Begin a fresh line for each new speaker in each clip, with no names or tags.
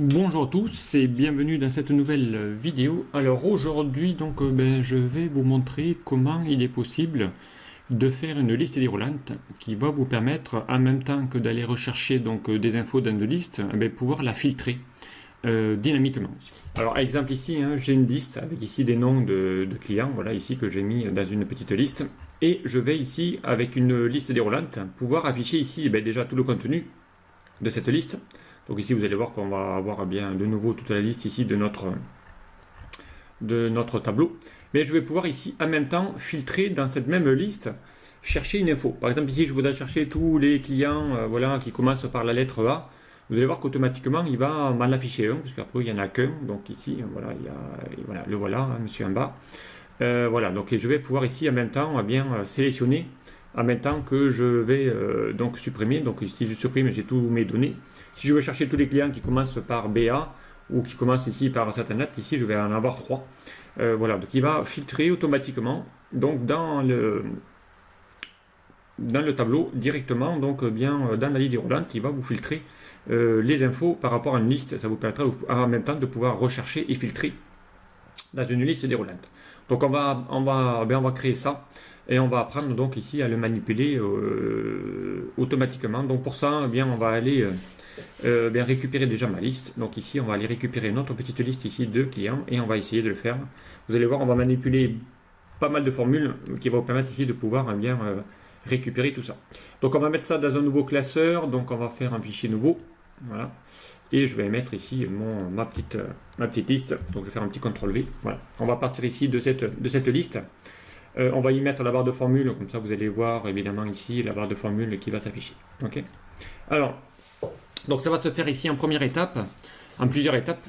Bonjour à tous et bienvenue dans cette nouvelle vidéo. Alors aujourd'hui je vais vous montrer comment il est possible de faire une liste déroulante qui va vous permettre en même temps que d'aller rechercher des infos dans une liste, pouvoir la filtrer dynamiquement. Alors exemple ici, j'ai une liste avec ici des noms de clients, voilà ici que j'ai mis dans une petite liste, et je vais ici avec une liste déroulante pouvoir afficher ici déjà tout le contenu de cette liste. Donc ici vous allez voir qu'on va avoir bien de nouveau toute la liste ici de notre tableau. Mais je vais pouvoir ici en même temps filtrer dans cette même liste, chercher une info. Par exemple ici je voudrais chercher tous les clients voilà, qui commencent par la lettre A. Vous allez voir qu'automatiquement il va m'en afficher un, parce qu'après il n'y en a qu'un. Donc ici voilà, le voilà, monsieur en bas. Voilà, donc je vais pouvoir ici en même temps sélectionner en même temps que je vais supprimer. Donc si je supprime, j'ai tous mes données. Si je veux chercher tous les clients qui commencent par BA ou qui commencent ici par certaines lettres, ici je vais en avoir 3. Voilà, donc il va filtrer automatiquement donc dans le tableau directement, dans la liste déroulante, il va vous filtrer les infos par rapport à une liste. Ça vous permettra en même temps de pouvoir rechercher et filtrer dans une liste déroulante. Donc on va créer ça et on va apprendre donc ici à le manipuler automatiquement. Donc pour ça, on va aller récupérer déjà ma liste. Donc ici, on va aller récupérer notre petite liste ici de clients et on va essayer de le faire. Vous allez voir, on va manipuler pas mal de formules qui vont vous permettre ici de pouvoir récupérer tout ça. Donc on va mettre ça dans un nouveau classeur. Donc on va faire un fichier nouveau. Voilà. Et je vais mettre ici ma petite liste. Donc je vais faire un petit CTRL V. Voilà. On va partir ici de cette liste. On va y mettre la barre de formule. Comme ça, vous allez voir évidemment ici la barre de formule qui va s'afficher. Ok. Alors, donc ça va se faire ici en première étape, en plusieurs étapes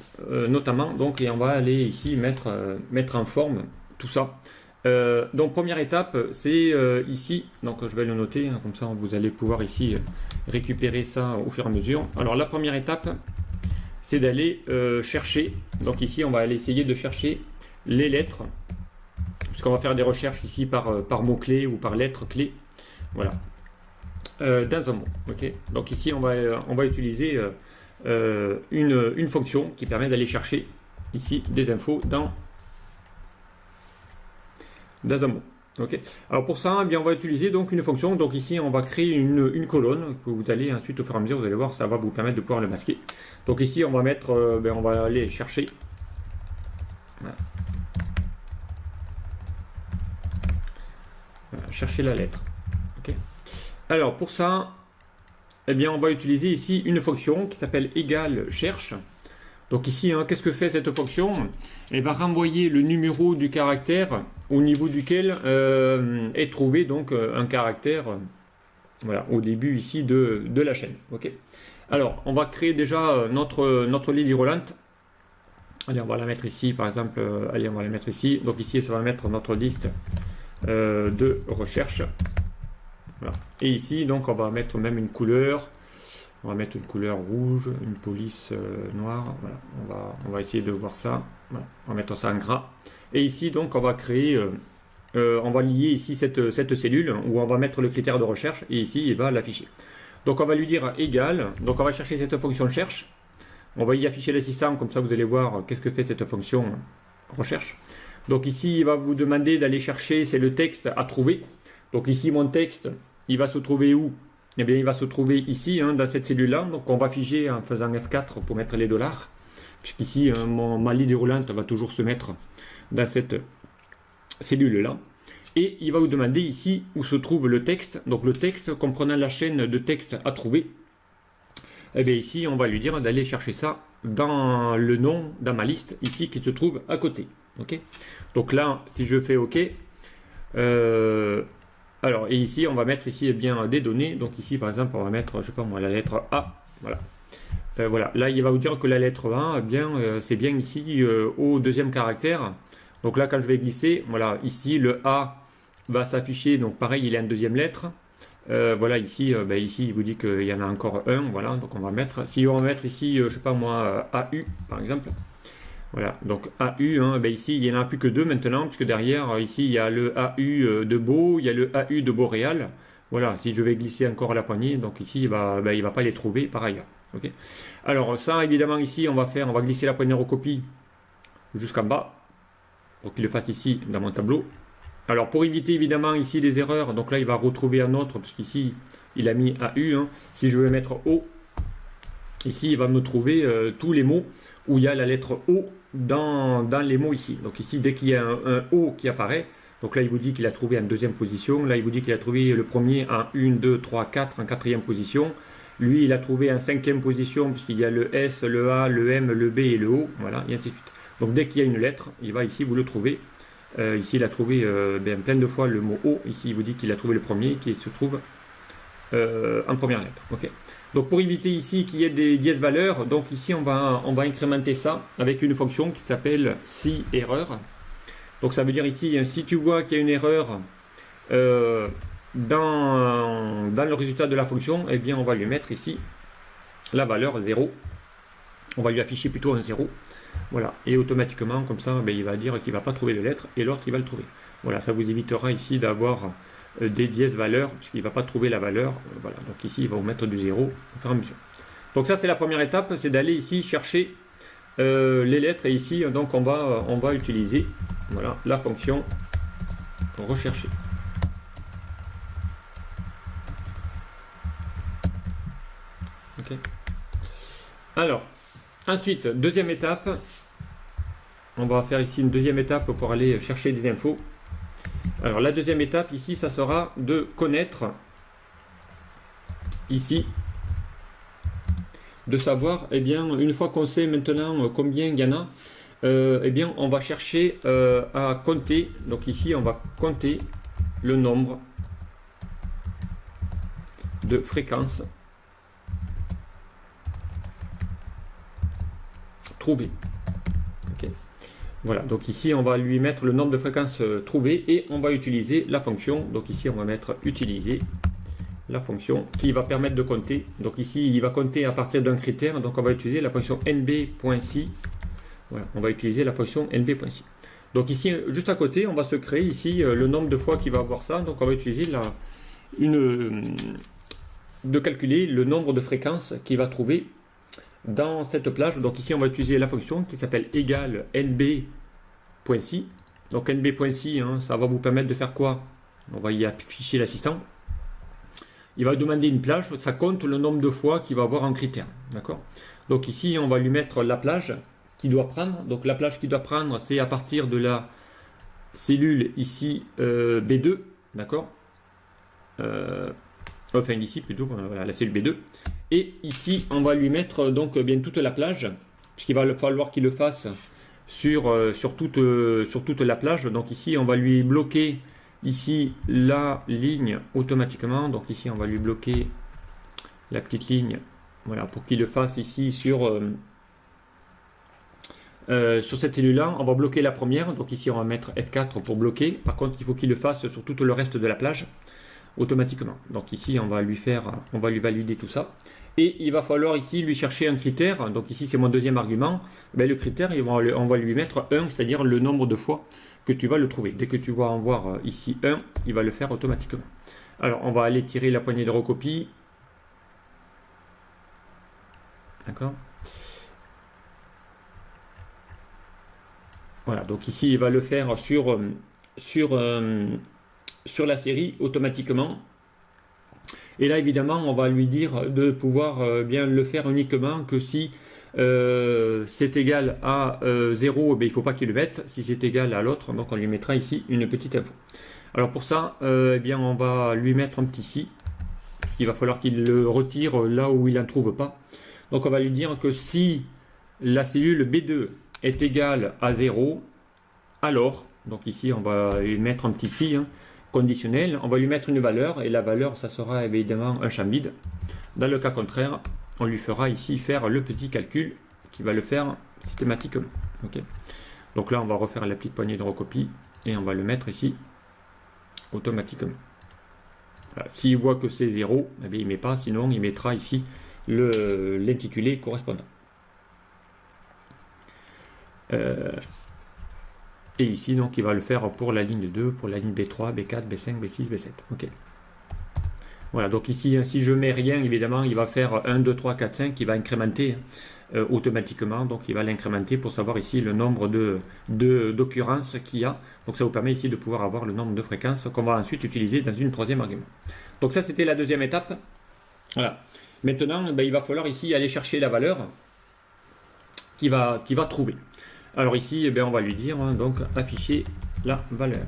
notamment. Donc et on va aller ici mettre en forme tout ça. Donc première étape, c'est ici. Donc je vais le noter, comme ça vous allez pouvoir ici récupérer ça au fur et à mesure. Alors la première étape, c'est d'aller chercher. Donc ici, on va aller essayer de chercher les lettres, puisqu'on va faire des recherches ici par mots-clés ou par lettres clés. Voilà. Dans un mot. Okay. Donc ici, on va utiliser une fonction qui permet d'aller chercher ici des infos dans un mot. Okay. Alors pour ça, on va utiliser donc une fonction. Donc ici, on va créer une colonne que vous allez ensuite, au fur et à mesure, vous allez voir, ça va vous permettre de pouvoir le masquer. Donc ici, on va mettre, on va aller chercher. Voilà. Voilà, chercher la lettre. Okay. Alors pour ça, on va utiliser ici une fonction qui s'appelle égale cherche. Donc ici, qu'est-ce que fait cette fonction? Elle va renvoyer le numéro du caractère au niveau duquel est trouvé donc un caractère voilà, au début ici de la chaîne. Okay. Alors, on va créer déjà notre liste déroulante. Allez, on va la mettre ici, par exemple. Allez, on va la mettre ici. Donc ici, ça va mettre notre liste de recherche. Voilà. Et ici, donc, on va mettre même une couleur. On va mettre une couleur rouge, une police noire. Voilà. On va essayer de voir ça. Voilà. On va mettre ça en gras. Et ici, donc, on va créer, on va lier ici cette cellule où on va mettre le critère de recherche. Et ici, il va l'afficher. Donc, on va lui dire égal. Donc, on va chercher cette fonction cherche. On va y afficher l'assistant. Comme ça, vous allez voir qu'est-ce que fait cette fonction recherche. Donc, ici, il va vous demander d'aller chercher, c'est le texte à trouver. Donc, ici, mon texte, il va se trouver où? Eh bien, il va se trouver ici, dans cette cellule-là. Donc, on va figer en faisant F4 pour mettre les $. Puisqu'ici, ma liste déroulante va toujours se mettre dans cette cellule-là. Et il va vous demander ici où se trouve le texte. Donc, le texte comprenant la chaîne de texte à trouver. Eh bien, ici, on va lui dire d'aller chercher ça dans le nom, dans ma liste, ici, qui se trouve à côté. Okay. Donc là, si je fais OK, alors, et ici, on va mettre ici des données. Donc ici, par exemple, on va mettre, je sais pas moi, la lettre A. Voilà. Voilà. Là, il va vous dire que la lettre A, c'est bien ici au deuxième caractère. Donc là, quand je vais glisser, voilà, ici, le A va s'afficher. Donc pareil, il est en deuxième lettre. Voilà, ici, ici, il vous dit qu'il y en a encore un. Voilà, donc on va mettre, si on va mettre ici, je sais pas moi, AU, par exemple. Voilà, donc AU, ici il n'y en a plus que 2 maintenant, puisque derrière, ici il y a le AU de Beau, il y a le AU de Boréal. Voilà, si je vais glisser encore la poignée, donc ici il va pas les trouver par ailleurs. Ok. Alors ça, évidemment, ici, on va glisser la poignée de recopie jusqu'en bas. Donc il le fasse ici dans mon tableau. Alors pour éviter évidemment ici des erreurs, donc là il va retrouver un autre, parce qu'ici il a mis AU. Hein. Si je veux mettre O, ici il va me trouver tous les mots où il y a la lettre O dans les mots ici. Donc ici dès qu'il y a un O qui apparaît, donc là il vous dit qu'il a trouvé en deuxième position, là il vous dit qu'il a trouvé le premier en 1, 2, 3, 4 en quatrième position. Lui il a trouvé en cinquième position, puisqu'il y a le S, le A, le M, le B et le O, voilà, et ainsi de suite. Donc dès qu'il y a une lettre, il va ici vous le trouver. Ici, il a trouvé plein de fois le mot O. Ici, il vous dit qu'il a trouvé le premier qui se trouve en première lettre. Okay. Donc, pour éviter ici qu'il y ait des dièses valeurs, donc ici, on va incrémenter ça avec une fonction qui s'appelle si erreur. Donc, ça veut dire ici, si tu vois qu'il y a une erreur dans le résultat de la fonction, eh bien, on va lui mettre ici la valeur 0. On va lui afficher plutôt un 0. Voilà, et automatiquement, comme ça, il va dire qu'il ne va pas trouver de lettre et l'autre, il va le trouver. Voilà, ça vous évitera ici d'avoir des dièses valeurs, puisqu'il ne va pas trouver la valeur. Voilà, donc ici, il va vous mettre du 0 au fur et à mesure. Donc ça, c'est la première étape, c'est d'aller ici chercher les lettres. Et ici, donc, on va utiliser voilà, la fonction rechercher. Ok. Alors, ensuite, deuxième étape. On va faire ici une deuxième étape pour aller chercher des infos. Alors la deuxième étape ici, ça sera de connaître ici, de savoir, eh bien, une fois qu'on sait maintenant combien il y en a, eh bien, on va chercher à compter. Donc ici, on va compter le nombre de fréquences trouvées. Okay. Voilà, donc ici on va lui mettre le nombre de fréquences trouvées et on va utiliser la fonction. Donc ici on va mettre utiliser la fonction qui va permettre de compter. Donc ici il va compter à partir d'un critère, donc on va utiliser la fonction nb.si. Voilà, on va utiliser la fonction nb.si. Donc ici juste à côté on va se créer ici le nombre de fois qu'il va avoir ça. Donc on va utiliser de calculer le nombre de fréquences qu'il va trouver dans cette plage. Donc ici on va utiliser la fonction qui s'appelle égale nb.si. donc nb.si, hein, ça va vous permettre de faire quoi? On va y afficher l'assistant. Il va demander une plage, ça compte le nombre de fois qu'il va avoir en critère, d'accord? Donc ici on va lui mettre la plage qu'il doit prendre. Donc la plage qu'il doit prendre, c'est à partir de la cellule ici B2, d'accord? Enfin ici plutôt, voilà, la cellule B2. Et ici, on va lui mettre donc bien toute la plage, puisqu'il va falloir qu'il le fasse sur toute la plage. Donc ici, on va lui bloquer ici la ligne automatiquement. Donc ici, on va lui bloquer la petite ligne, voilà, pour qu'il le fasse ici sur cette cellule-là. On va bloquer la première. Donc ici, on va mettre F4 pour bloquer. Par contre, il faut qu'il le fasse sur tout le reste de la plage automatiquement. Donc ici on va lui valider tout ça et il va falloir ici lui chercher un critère. Donc ici c'est mon deuxième argument. Le critère, on va lui mettre 1, c'est-à-dire le nombre de fois que tu vas le trouver. Dès que tu vas en voir ici 1, il va le faire automatiquement. Alors on va aller tirer la poignée de recopie, d'accord. Voilà, donc ici il va le faire sur la série automatiquement. Et là évidemment on va lui dire de pouvoir bien le faire uniquement que si c'est égal à 0, il ne faut pas qu'il le mette. Si c'est égal à l'autre, donc on lui mettra ici une petite info. Alors pour ça, bien on va lui mettre un petit si, il va falloir qu'il le retire là où il n'en trouve pas. Donc on va lui dire que si la cellule B2 est égale à 0, alors, donc ici on va lui mettre un petit si, hein, conditionnel, on va lui mettre une valeur et la valeur ça sera évidemment un champ vide. Dans le cas contraire, on lui fera ici faire le petit calcul qui va le faire systématiquement. Okay. Donc là on va refaire la petite poignée de recopie et on va le mettre ici automatiquement. Voilà. S'il voit que c'est 0, eh bien, il ne met pas, sinon il mettra ici l'intitulé correspondant. Et ici, donc, il va le faire pour la ligne 2, pour la ligne B3, B4, B5, B6, B7. Ok. Voilà, donc ici, si je mets rien, évidemment, il va faire 1, 2, 3, 4, 5, il va incrémenter automatiquement. Donc il va l'incrémenter pour savoir ici le nombre d'occurrences qu'il y a. Donc ça vous permet ici de pouvoir avoir le nombre de fréquences qu'on va ensuite utiliser dans une troisième argument. Donc ça, c'était la deuxième étape. Voilà. Maintenant, ben, il va falloir ici aller chercher la valeur qu'il va trouver. Alors ici, eh bien, on va lui dire, hein, donc afficher la valeur.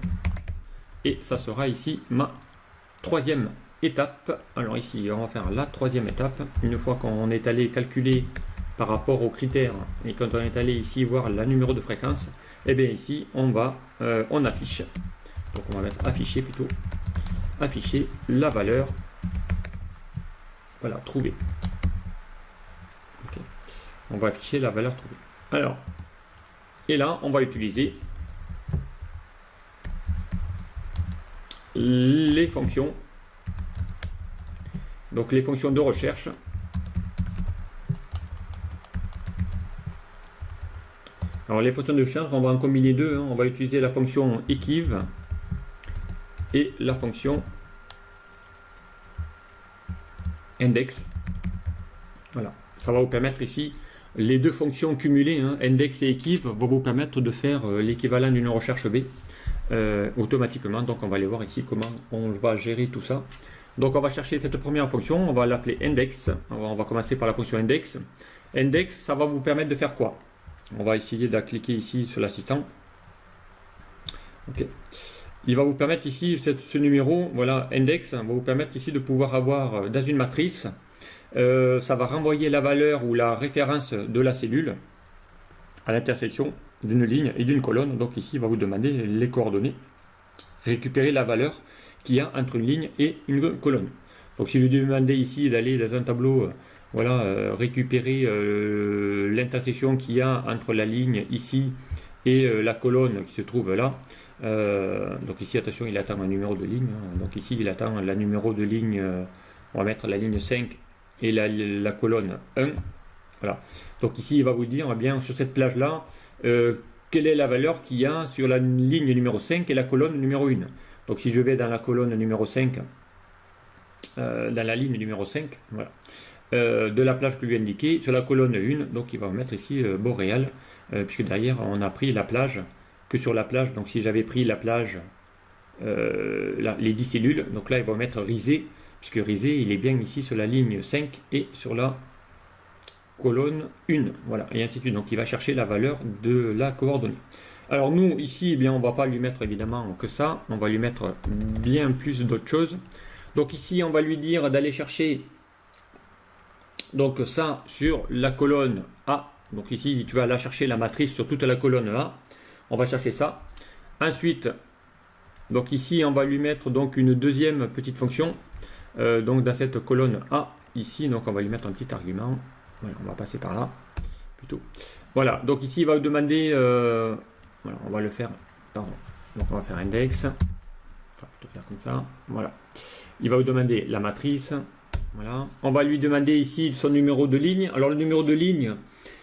Et ça sera ici ma troisième étape. Alors ici, on va faire la troisième étape. Une fois qu'on est allé calculer par rapport aux critères et quand on est allé ici voir la numéro de fréquence, et bien ici, on affiche. Donc on va mettre afficher plutôt. Afficher la valeur. Voilà, trouver. Okay. On va afficher la valeur trouvée. Alors, et là, on va utiliser les fonctions. Donc les fonctions de recherche. Alors les fonctions de recherche, on va en combiner deux. Hein. On va utiliser la fonction equiv et la fonction index. Voilà, ça va vous permettre ici, les deux fonctions cumulées, hein, index et equiv, vont vous permettre de faire l'équivalent d'une recherche B automatiquement. Donc on va aller voir ici comment on va gérer tout ça. Donc on va chercher cette première fonction, on va l'appeler index. On va commencer par la fonction index. Index, ça va vous permettre de faire quoi? On va essayer de cliquer ici sur l'assistant. Ok. Il va vous permettre ici, ce numéro, voilà, index, va vous permettre ici de pouvoir avoir dans une matrice, ça va renvoyer la valeur ou la référence de la cellule à l'intersection d'une ligne et d'une colonne. Donc ici, il va vous demander les coordonnées, récupérer la valeur qu'il y a entre une ligne et une colonne. Donc si je demandais ici d'aller dans un tableau, voilà, récupérer l'intersection qu'il y a entre la ligne ici et la colonne qui se trouve là. Donc ici, attention, il attend un numéro de ligne. Hein. Donc ici, il attend la numéro de ligne, on va mettre la ligne 5 et la colonne 1. Voilà. Donc ici, il va vous dire, eh bien, sur cette plage-là, quelle est la valeur qu'il y a sur la ligne numéro 5 et la colonne numéro 1. Donc si je vais dans la colonne numéro 5, dans la ligne numéro 5, voilà, de la plage que je lui ai indiqué, sur la colonne 1, donc il va mettre ici Boréal, puisque derrière on a pris la plage que sur la plage. Donc si j'avais pris la plage, là, les 10 cellules, donc là il va mettre Risé, puisque Risé il est bien ici sur la ligne 5 et sur la colonne 1, voilà, et ainsi de suite. Donc il va chercher la valeur de la coordonnée. Alors nous ici, eh bien, on ne va pas lui mettre évidemment que ça, on va lui mettre bien plus d'autres choses. Donc ici on va lui dire d'aller chercher donc ça sur la colonne A. Donc ici tu vas aller chercher la matrice sur toute la colonne A. On va chercher ça. Ensuite, donc ici on va lui mettre donc une deuxième petite fonction. Donc dans cette colonne A ici, donc on va lui mettre un petit argument. Voilà, on va passer par là plutôt. Voilà, donc ici il va vous demander, voilà, on va le faire, pardon. Donc on va faire index. Enfin plutôt faire comme ça. Voilà. Il va vous demander la matrice. Voilà. On va lui demander ici son numéro de ligne. Alors le numéro de ligne,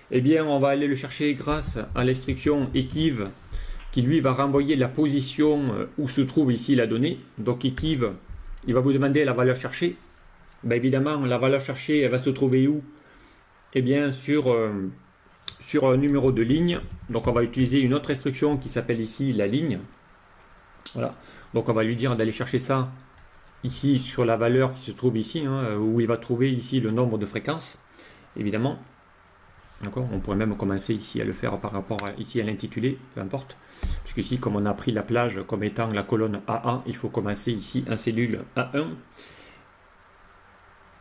eh bien on va aller le chercher grâce à l'instruction equiv qui lui va renvoyer la position où se trouve ici la donnée. Donc equiv, il va vous demander la valeur cherchée. Ben, évidemment la valeur cherchée elle va se trouver où? Eh bien sur un numéro de ligne. Donc on va utiliser une autre instruction qui s'appelle ici la ligne. Voilà. Donc on va lui dire d'aller chercher ça ici sur la valeur qui se trouve ici, hein, où il va trouver ici le nombre de fréquences, évidemment. D'accord. On pourrait même commencer ici à le faire par rapport à, ici à l'intitulé, peu importe. Puisque ici, comme on a pris la plage comme étant la colonne AA, il faut commencer ici en cellule A1.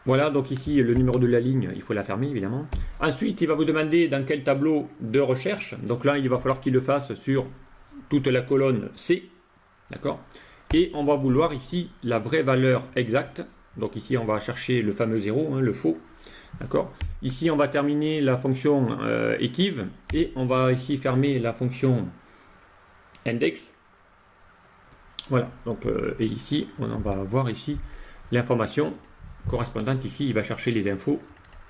Voilà, donc ici le numéro de la ligne, il faut la fermer évidemment. Ensuite, il va vous demander dans quel tableau de recherche. Donc là, il va falloir qu'il le fasse sur toute la colonne C. D'accord. Et on va vouloir ici la vraie valeur exacte. Donc ici, on va chercher le fameux 0, hein, le faux. D'accord. Ici, on va terminer la fonction equiv. Et on va ici fermer la fonction index. Voilà. Donc, et ici, on va avoir ici l'information correspondante. Ici, il va chercher les infos.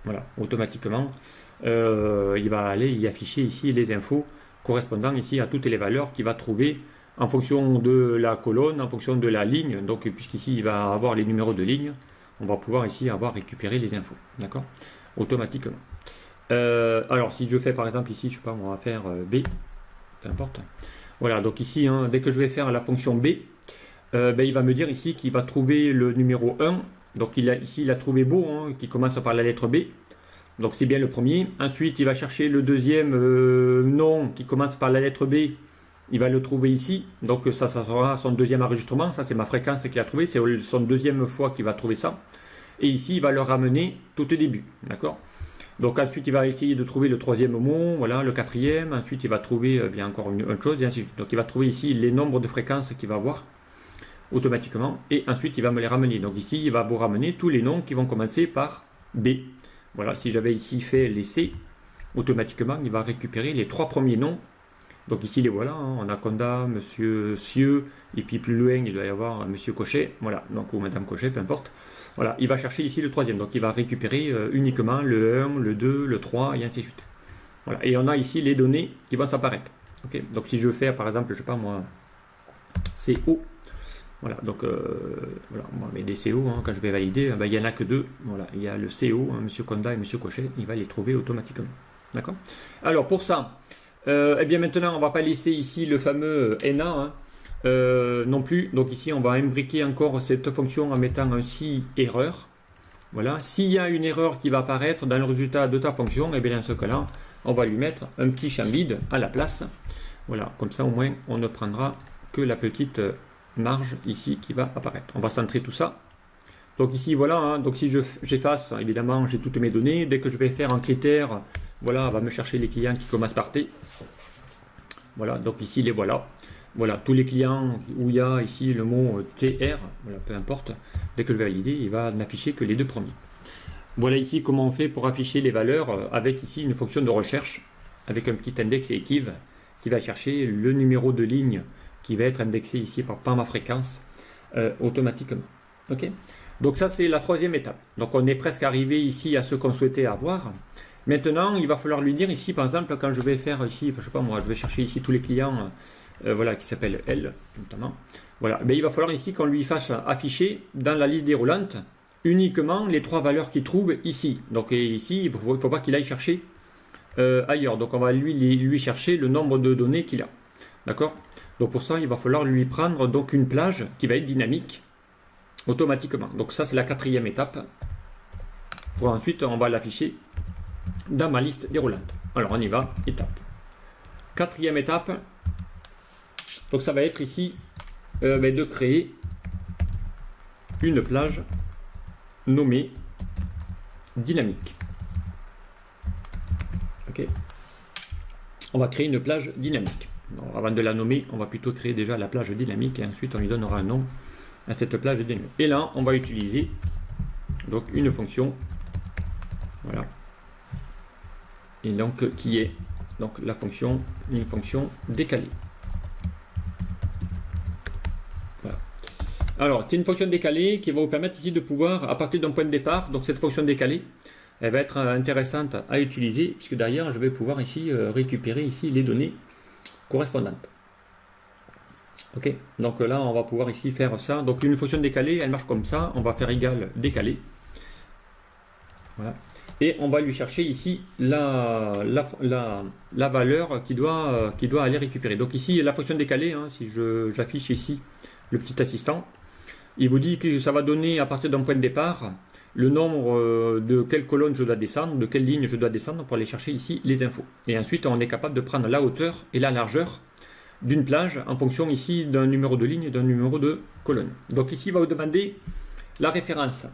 Voilà, automatiquement. Il va aller y afficher ici les infos correspondant ici à toutes les valeurs qu'il va trouver en fonction de la colonne, en fonction de la ligne. Donc puisqu'ici il va avoir les numéros de ligne, on va pouvoir ici avoir récupéré les infos, d'accord, automatiquement. Alors si je fais par exemple ici, je sais pas, on va faire B, peu importe. Voilà, donc ici, hein, dès que je vais faire la fonction B, ben, il va me dire ici qu'il va trouver le numéro 1. Donc ici, il a trouvé beau, hein, qui commence par la lettre B. Donc c'est bien le premier. Ensuite, il va chercher le deuxième nom qui commence par la lettre B. Il va le trouver ici. Donc ça sera son deuxième enregistrement. Ça, c'est ma fréquence qu'il a trouvé. C'est son deuxième fois qu'il va trouver ça. Et ici, il va le ramener tout au début. D'accord ? Donc ensuite, il va essayer de trouver le troisième mot, voilà, le quatrième. Ensuite, il va trouver bien encore une chose, et ainsi de suite. Donc il va trouver ici les nombres de fréquences qu'il va avoir automatiquement. Et ensuite, il va me les ramener. Donc ici, il va vous ramener tous les noms qui vont commencer par B. Voilà, si j'avais ici fait les C, automatiquement, il va récupérer les 3 premiers noms. Donc ici, les voilà, hein. On a Conda, Monsieur Sieux, et puis plus loin, il doit y avoir Monsieur Cochet, voilà, donc ou Madame Cochet, peu importe. Voilà, il va chercher ici le troisième, donc il va récupérer uniquement le 1, le 2, le 3, et ainsi de suite. Voilà, et on a ici les données qui vont s'apparaître. Okay, donc si je fais, par exemple, je sais pas moi, CO, voilà, donc voilà, moi, mais des CO, hein, quand je vais valider, ben, il n'y en a que 2, voilà, il y a le CO, hein, Monsieur Conda et Monsieur Cochet, il va les trouver automatiquement. D'accord. Alors pour ça, eh bien maintenant, on ne va pas laisser ici le fameux NA, hein, non plus. Donc ici, on va imbriquer encore cette fonction en mettant un si erreur. Voilà. S'il y a une erreur qui va apparaître dans le résultat de ta fonction, eh bien dans ce cas-là, on va lui mettre un petit champ vide à la place. Voilà. Comme ça, au moins, on ne prendra que la petite marge ici qui va apparaître. On va centrer tout ça. Donc ici, voilà. Hein, donc si j'efface, évidemment, j'ai toutes mes données. Dès que je vais faire un critère, voilà, on va me chercher les clients qui commencent par T. Voilà, donc ici les voilà. Voilà, tous les clients où il y a ici le mot TR, voilà, peu importe, dès que je vais valider, il va n'afficher que les 2 premiers. Voilà ici comment on fait pour afficher les valeurs avec ici une fonction de recherche, avec un petit index équive qui va chercher le numéro de ligne qui va être indexé ici par ma fréquence automatiquement. Ok. Donc ça c'est la 3e étape. Donc on est presque arrivé ici à ce qu'on souhaitait avoir. Maintenant, il va falloir lui dire ici, par exemple, quand je vais faire ici, je sais pas moi, je vais chercher ici tous les clients, voilà, qui s'appellent L, notamment. Voilà, mais il va falloir ici qu'on lui fasse afficher dans la liste déroulante uniquement les 3 valeurs qu'il trouve ici. Donc ici, il ne faut pas qu'il aille chercher ailleurs. Donc on va lui chercher le nombre de données qu'il a. D'accord? Donc pour ça, il va falloir lui prendre donc une plage qui va être dynamique automatiquement. Donc ça, c'est la 4e étape. Pour ensuite, on va l'afficher dans ma liste déroulante. Alors on y va, étape. 4e étape, donc ça va être ici de créer une plage nommée dynamique. Ok. On va créer une plage dynamique. Alors, avant de la nommer, on va plutôt créer déjà la plage dynamique et ensuite on lui donnera un nom à cette plage dynamique. Et là, on va utiliser donc une fonction, voilà. Et donc qui est donc la fonction, une fonction décalée. Voilà. Alors c'est une fonction décalée qui va vous permettre ici de pouvoir, à partir d'un point de départ, donc cette fonction décalée, elle va être intéressante à utiliser puisque derrière je vais pouvoir ici récupérer ici les données correspondantes. Ok, donc là on va pouvoir ici faire ça. Donc une fonction décalée, elle marche comme ça. On va faire égal décalé. Voilà. Et on va lui chercher ici la valeur qu'il doit aller récupérer. Donc ici, la fonction décalée, hein, si j'affiche ici le petit assistant, il vous dit que ça va donner à partir d'un point de départ le nombre de quelle colonne je dois descendre, de quelle ligne je dois descendre pour aller chercher ici les infos. Et ensuite, on est capable de prendre la hauteur et la largeur d'une plage en fonction ici d'un numéro de ligne et d'un numéro de colonne. Donc ici, il va vous demander la référence.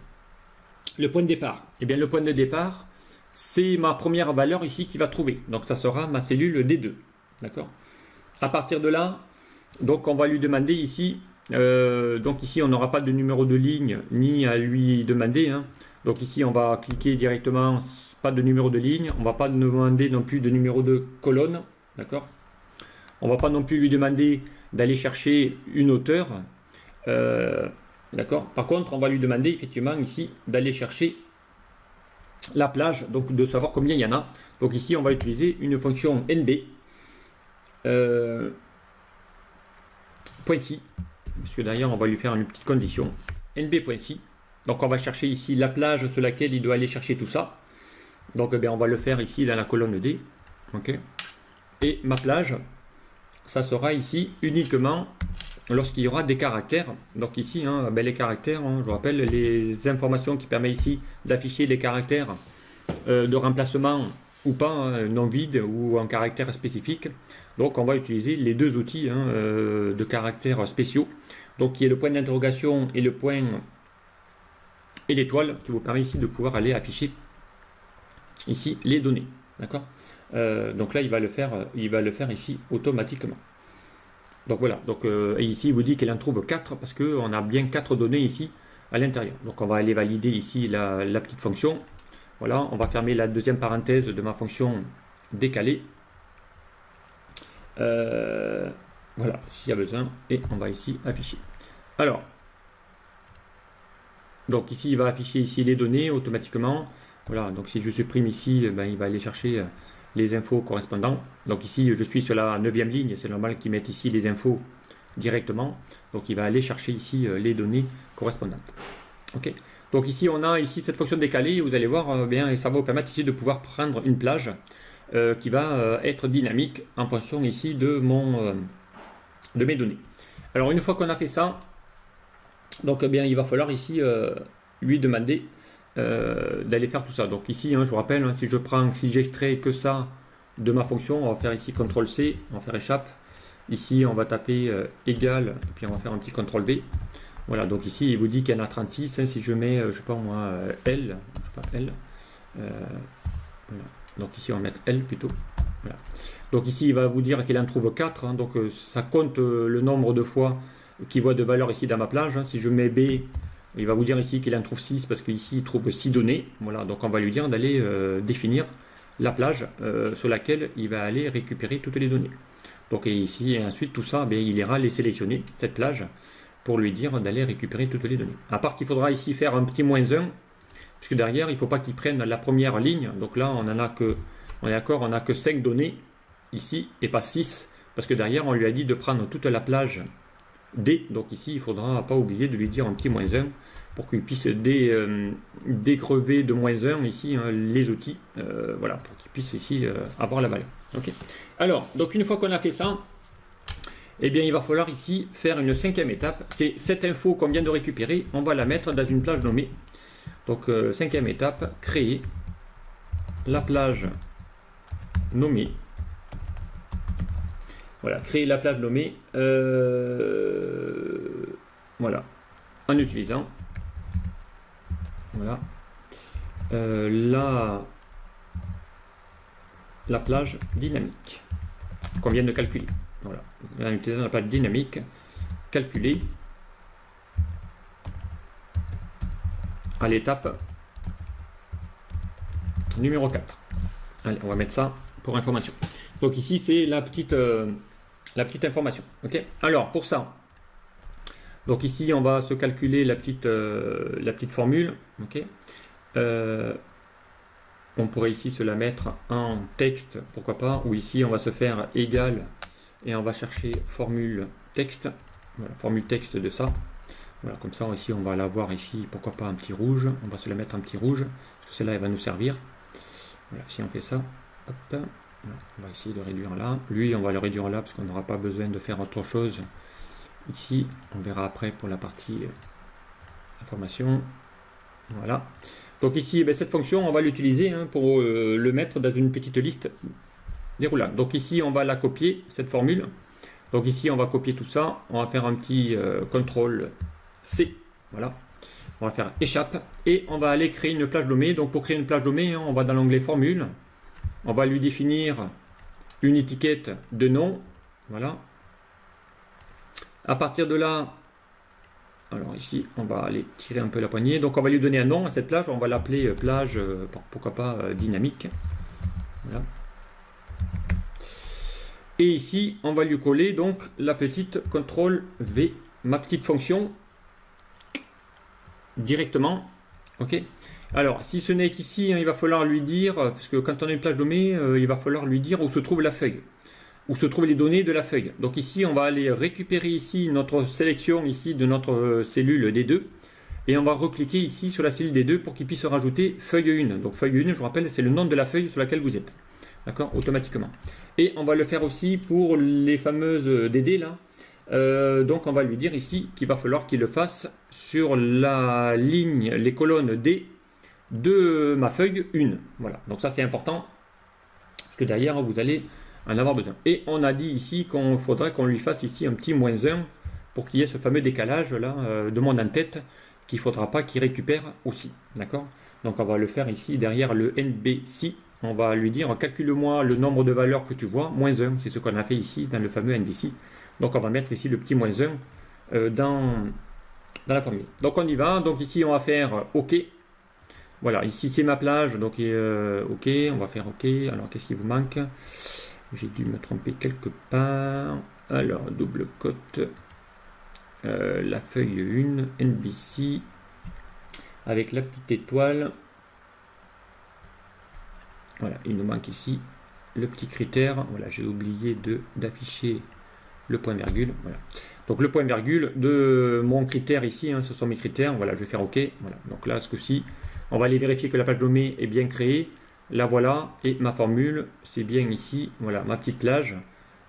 Le point de départ, eh bien le point de départ, c'est ma première valeur ici qui va trouver. Donc ça sera ma cellule D2. D'accord. À partir de là, donc on va lui demander ici, donc ici on n'aura pas de numéro de ligne ni à lui demander. Hein. Donc ici on va cliquer directement, pas de numéro de ligne, on ne va pas demander non plus de numéro de colonne. D'accord. On ne va pas non plus lui demander d'aller chercher une hauteur. D'accord. Par contre, on va lui demander effectivement ici d'aller chercher la plage, donc de savoir combien il y en a. Donc ici, on va utiliser une fonction NB .si, parce que d'ailleurs, on va lui faire une petite condition NB.si. Donc on va chercher ici la plage sur laquelle il doit aller chercher tout ça. Donc eh bien, on va le faire ici dans la colonne D. Ok. Et ma plage, ça sera ici uniquement lorsqu'il y aura des caractères. Donc ici, hein, ben les caractères, hein, je vous rappelle, les informations qui permettent ici d'afficher les caractères de remplacement ou pas, hein, non vide ou en caractère spécifique. Donc on va utiliser les deux outils hein, de caractères spéciaux. Donc qui est le point d'interrogation et le point et l'étoile qui vous permet ici de pouvoir aller afficher ici les données. D'accord. Donc là il va le faire ici automatiquement. Donc voilà, donc, et ici il vous dit qu'il en trouve 4 parce qu'on a bien 4 données ici à l'intérieur. Donc on va aller valider ici la petite fonction. Voilà, on va fermer la deuxième parenthèse de ma fonction décalée. Voilà, s'il y a besoin, et on va ici afficher. Alors, donc ici il va afficher ici les données automatiquement. Voilà, donc si je supprime ici, ben, il va aller chercher les infos correspondantes. Donc ici je suis sur la 9e ligne, c'est normal qu'il mette ici les infos directement. Donc il va aller chercher ici les données correspondantes. Ok. Donc ici on a ici cette fonction décalée, vous allez voir bien, et ça va vous permettre ici de pouvoir prendre une plage qui va être dynamique en fonction ici de mes données. Alors une fois qu'on a fait ça, donc eh bien il va falloir ici lui demander d'aller faire tout ça. Donc ici, hein, je vous rappelle, hein, si j'extrais que ça de ma fonction, on va faire ici CTRL-C, on va faire échappe. Ici, on va taper égal, et puis on va faire un petit CTRL-V. Voilà, donc ici, il vous dit qu'il y en a 36. Hein, si je mets, je sais pas moi, L, je sais pas, L. Voilà. Donc ici, on va mettre L plutôt. Voilà. Donc ici, il va vous dire qu'il en trouve 4. Hein, donc ça compte le nombre de fois qu'il voit de valeur ici dans ma plage. Hein. Si je mets B, il va vous dire ici qu'il en trouve 6 parce qu'ici il trouve 6 données. Voilà, donc on va lui dire d'aller définir la plage sur laquelle il va aller récupérer toutes les données. Donc et ici, et ensuite tout ça, bien, il ira les sélectionner, cette plage, pour lui dire d'aller récupérer toutes les données. À part qu'il faudra ici faire un petit -1, puisque derrière, il ne faut pas qu'il prenne la première ligne. Donc là, on est d'accord, on n'a que 5 données ici et pas 6, parce que derrière, on lui a dit de prendre toute la plage D. Donc ici, il ne faudra pas oublier de lui dire un petit -1 pour qu'il puisse décrever de -1 ici hein, les outils, voilà, pour qu'il puisse ici avoir la valeur. Okay. Alors, donc une fois qu'on a fait ça, eh bien, il va falloir ici faire une 5e étape. C'est cette info qu'on vient de récupérer, on va la mettre dans une plage nommée. Donc, 5e étape, créer la plage nommée. Voilà, créer la plage nommée, voilà, en utilisant, voilà, la plage dynamique qu'on vient de calculer. Voilà, en utilisant la plage dynamique calculée à l'étape numéro 4. Allez, on va mettre ça pour information. Donc ici, c'est la petite information. Ok. Alors pour ça, donc ici on va se calculer la petite formule. Ok. On pourrait ici se la mettre en texte, pourquoi pas. Ou ici on va se faire égal et on va chercher formule texte. Voilà, formule texte de ça. Voilà, comme ça ici on va l'avoir ici. Pourquoi pas un petit rouge. On va se la mettre en petit rouge parce que celle-là elle va nous servir. Voilà, si on fait ça, hop. On va essayer de réduire là. Lui, on va le réduire là parce qu'on n'aura pas besoin de faire autre chose. Ici, on verra après pour la partie information. Voilà. Donc ici, ben, cette fonction, on va l'utiliser hein, pour le mettre dans une petite liste déroulante. Donc ici, on va la copier, cette formule. Donc ici, on va copier tout ça. On va faire un petit CTRL-C. Voilà. On va faire échappe. Et on va aller créer une plage nommée. Donc pour créer une plage nommée, hein, on va dans l'onglet formule. On va lui définir une étiquette de nom. Voilà. À partir de là, alors ici, on va aller tirer un peu la poignée. Donc on va lui donner un nom à cette plage. On va l'appeler plage, pourquoi pas dynamique. Voilà. Et ici, on va lui coller donc la petite CTRL-V, ma petite fonction, directement. Ok. Alors, si ce n'est qu'ici, hein, il va falloir lui dire, parce que quand on a une plage nommée, il va falloir lui dire où se trouve la feuille, où se trouvent les données de la feuille. Donc ici, on va aller récupérer ici notre sélection ici de notre cellule D2. Et on va recliquer ici sur la cellule des 2 pour qu'il puisse rajouter feuille 1. Donc feuille 1, je vous rappelle, c'est le nom de la feuille sur laquelle vous êtes. D'accord? Automatiquement. Et on va le faire aussi pour les fameuses DD là. Donc on va lui dire ici qu'il va falloir qu'il le fasse sur la ligne, les colonnes D de ma feuille 1. Voilà, donc ça c'est important, parce que derrière vous allez en avoir besoin. Et on a dit ici qu'on faudrait qu'on lui fasse ici un petit -1 pour qu'il y ait ce fameux décalage là de mon en-tête qu'il ne faudra pas qu'il récupère aussi. D'accord? Donc on va le faire ici derrière le NBC. On va lui dire calcule-moi le nombre de valeurs que tu vois, -1, c'est ce qu'on a fait ici dans le fameux NBC. Donc on va mettre ici le petit -1 dans la formule. Donc on y va, donc ici on va faire OK. Voilà, ici c'est ma plage, donc OK, on va faire OK. Alors qu'est-ce qui vous manque? J'ai dû me tromper quelque part. Alors double cote, la feuille 1, NBC, avec la petite étoile. Voilà, il nous manque ici le petit critère. Voilà, j'ai oublié d'afficher le point virgule. Voilà. Donc le point virgule de mon critère ici, hein, ce sont mes critères. Voilà, je vais faire OK. Voilà. Donc là, ce coup-ci, on va aller vérifier que la plage nommée est bien créée. La voilà, et ma formule, c'est bien ici. Voilà, ma petite plage.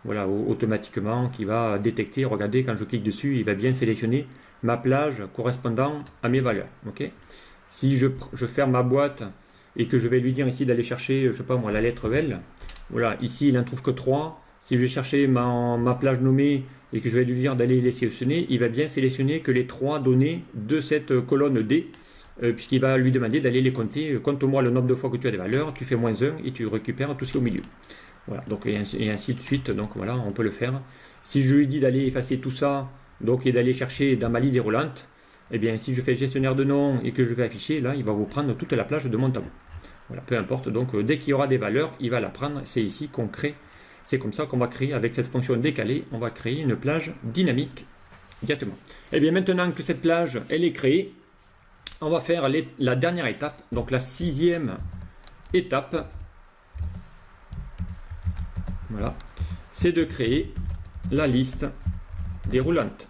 Voilà, automatiquement, qui va détecter. Regardez, quand je clique dessus, il va bien sélectionner ma plage correspondant à mes valeurs. OK. Si je ferme ma boîte et que je vais lui dire ici d'aller chercher, je sais pas moi, la lettre L. Voilà, ici, il n'en trouve que 3. Si je vais chercher ma plage nommée et que je vais lui dire d'aller les sélectionner, il va bien sélectionner que les 3 données de cette colonne D, puisqu'il va lui demander d'aller les compter. Compte-moi le nombre de fois que tu as des valeurs, tu fais -1 et tu récupères tout ce qui est au milieu. Voilà, donc, et ainsi de suite. Donc voilà, on peut le faire. Si je lui dis d'aller effacer tout ça, donc et d'aller chercher dans ma liste déroulante, eh bien si je fais gestionnaire de nom et que je vais afficher, là, il va vous prendre toute la plage de mon tableau. Voilà, peu importe. Donc dès qu'il y aura des valeurs, il va la prendre. C'est ici qu'on crée. C'est comme ça qu'on va créer, avec cette fonction décalée, on va créer une plage dynamique directement. Et bien maintenant que cette plage, elle est créée, on va faire la dernière étape, donc la 6e étape. Voilà, c'est de créer la liste déroulante.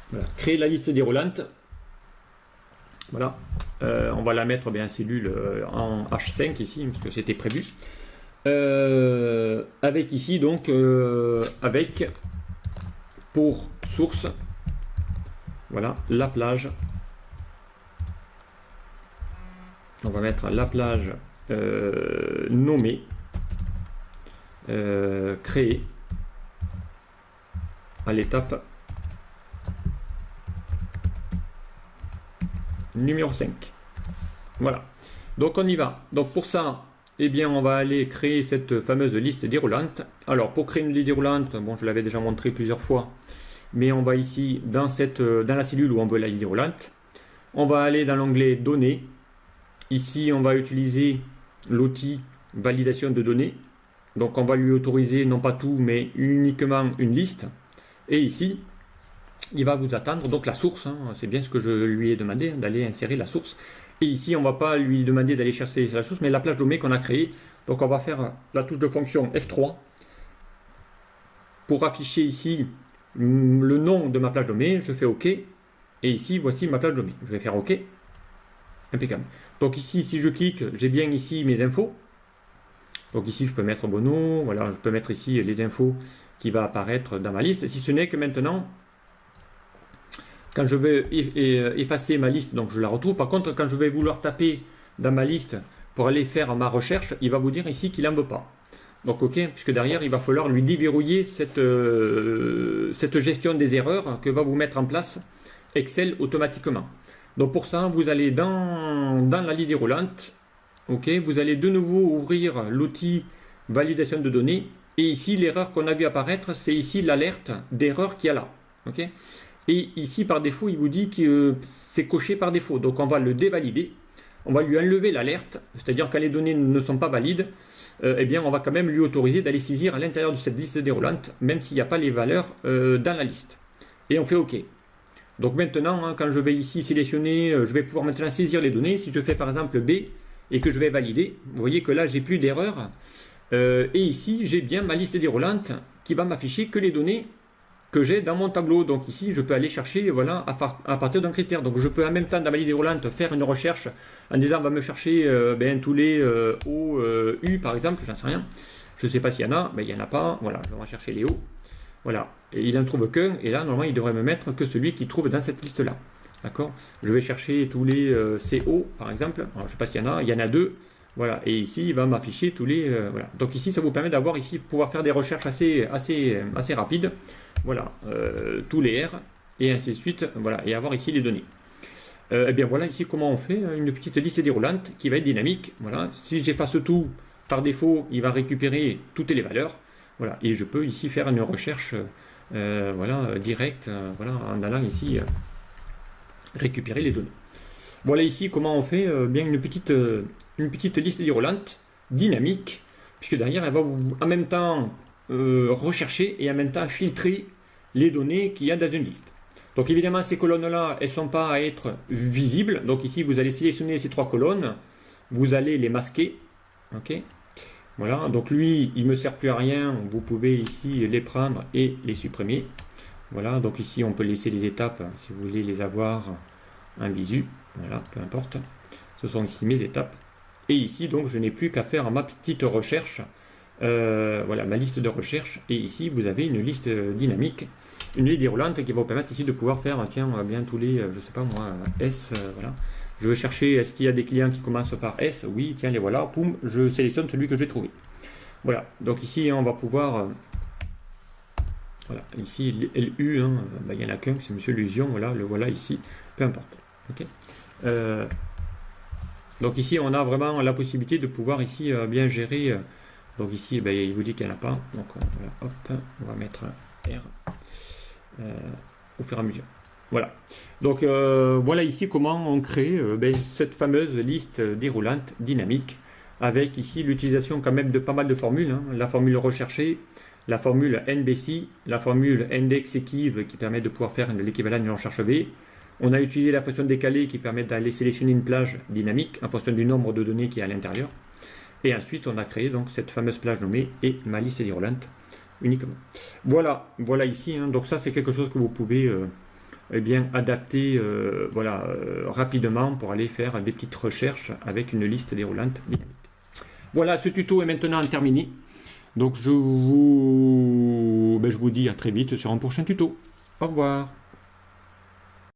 Voilà, créer la liste déroulante. Voilà, on va la mettre bien en cellule en H5 ici, parce que c'était prévu. Avec ici donc avec pour source, voilà, la plage. On va mettre la plage nommée, créée à l'étape numéro 5. Voilà, donc on y va. Donc pour ça, eh bien, on va aller créer cette fameuse liste déroulante. Alors, pour créer une liste déroulante, bon, je l'avais déjà montré plusieurs fois, mais on va ici, dans la cellule où on veut la liste déroulante, on va aller dans l'onglet Données. Ici, on va utiliser l'outil Validation de données. Donc, on va lui autoriser, non pas tout, mais uniquement une liste. Et ici, il va vous attendre, donc la source, hein, c'est bien ce que je lui ai demandé, d'aller insérer la source. Et ici, on ne va pas lui demander d'aller chercher la source, mais la plage nommée qu'on a créée. Donc, on va faire la touche de fonction F3 pour afficher ici le nom de ma plage nommée. Je fais OK. Et ici, voici ma plage nommée. Je vais faire OK. Impeccable. Donc ici, si je clique, j'ai bien ici mes infos. Donc ici, je peux mettre mon nom. Voilà, je peux mettre ici les infos qui vont apparaître dans ma liste. Si ce n'est que maintenant, quand je vais effacer ma liste, donc je la retrouve. Par contre, quand je vais vouloir taper dans ma liste pour aller faire ma recherche, il va vous dire ici qu'il n'en veut pas. Donc OK, puisque derrière, il va falloir lui déverrouiller cette gestion des erreurs que va vous mettre en place Excel automatiquement. Donc pour ça, vous allez dans la liste déroulante. OK, vous allez de nouveau ouvrir l'outil validation de données. Et ici, l'erreur qu'on a vu apparaître, c'est ici l'alerte d'erreur qu'il y a là. OK. Et ici, par défaut, il vous dit que c'est coché par défaut. Donc, on va le dévalider. On va lui enlever l'alerte. C'est-à-dire quand les données ne sont pas valides, eh bien, on va quand même lui autoriser d'aller saisir à l'intérieur de cette liste déroulante, même s'il n'y a pas les valeurs dans la liste. Et on fait OK. Donc maintenant, hein, quand je vais ici sélectionner, je vais pouvoir maintenant saisir les données. Si je fais par exemple B et que je vais valider, vous voyez que là, j'ai plus d'erreur. Et ici, j'ai bien ma liste déroulante qui va m'afficher que les données que j'ai dans mon tableau. Donc ici, je peux aller chercher voilà, à partir d'un critère. Donc je peux en même temps, dans ma liste déroulante, faire une recherche en disant, on va me chercher tous les O, U par exemple, j'en sais rien. Je ne sais pas s'il y en a, mais il n'y en a pas. Voilà, je vais chercher les O. Voilà, et il n'en trouve qu'un, et là, normalement, il devrait me mettre que celui qu'il trouve dans cette liste-là. D'accord? Je vais chercher tous les CO, par exemple. Alors, je ne sais pas s'il y en a, il y en a 2. Voilà, et ici, il va m'afficher tous les... voilà. Donc ici, ça vous permet d'avoir ici, pouvoir faire des recherches assez rapides. Voilà, tous les R, et ainsi de suite. Voilà, et avoir ici les données. Et bien voilà ici comment on fait une petite liste déroulante qui va être dynamique. Voilà, si j'efface tout, par défaut, il va récupérer toutes les valeurs. Voilà, et je peux ici faire une recherche voilà, directe, voilà, en allant ici récupérer les données. Voilà ici comment on fait bien une petite liste déroulante dynamique, puisque derrière elle va vous, en même temps rechercher et en même temps filtrer les données qu'il y a dans une liste. Donc évidemment ces colonnes-là, elles ne sont pas à être visibles. Donc ici vous allez sélectionner ces 3 colonnes, vous allez les masquer. Ok. Voilà, donc lui, il ne me sert plus à rien. Vous pouvez ici les prendre et les supprimer. Voilà, donc ici on peut laisser les étapes si vous voulez les avoir en visu. Voilà, peu importe. Ce sont ici mes étapes. Et ici, donc, je n'ai plus qu'à faire ma petite recherche. Voilà, ma liste de recherche. Et ici, vous avez une liste dynamique, une liste déroulante qui va vous permettre ici de pouvoir faire, tiens, bien tous les, je sais pas moi, S, voilà. Je veux chercher, est-ce qu'il y a des clients qui commencent par S? Oui, tiens, les voilà. Poum, je sélectionne celui que j'ai trouvé. Voilà, donc ici, on va pouvoir... voilà, ici, LU, hein, il n'y en a qu'un, c'est Monsieur Lusion, voilà, le voilà ici, peu importe. Ok. Donc ici, on a vraiment la possibilité de pouvoir ici bien gérer. Donc ici, il vous dit qu'il n'y en a pas. Donc voilà, hop, on va mettre R au fur et à mesure. Voilà. Donc voilà ici comment on crée cette fameuse liste déroulante dynamique avec ici l'utilisation quand même de pas mal de formules. Hein. La formule recherchée, la formule NBC, la formule index equiv qui permet de pouvoir faire l'équivalent d'une recherche V. On a utilisé la fonction décalée qui permet d'aller sélectionner une plage dynamique en fonction du nombre de données qui est à l'intérieur. Et ensuite, on a créé donc cette fameuse plage nommée et ma liste déroulante uniquement. Voilà, voilà ici. Hein, donc ça, c'est quelque chose que vous pouvez bien adapter voilà, rapidement pour aller faire des petites recherches avec une liste déroulante dynamique. Voilà, ce tuto est maintenant terminé. Donc je vous dis à très vite sur un prochain tuto. Au revoir.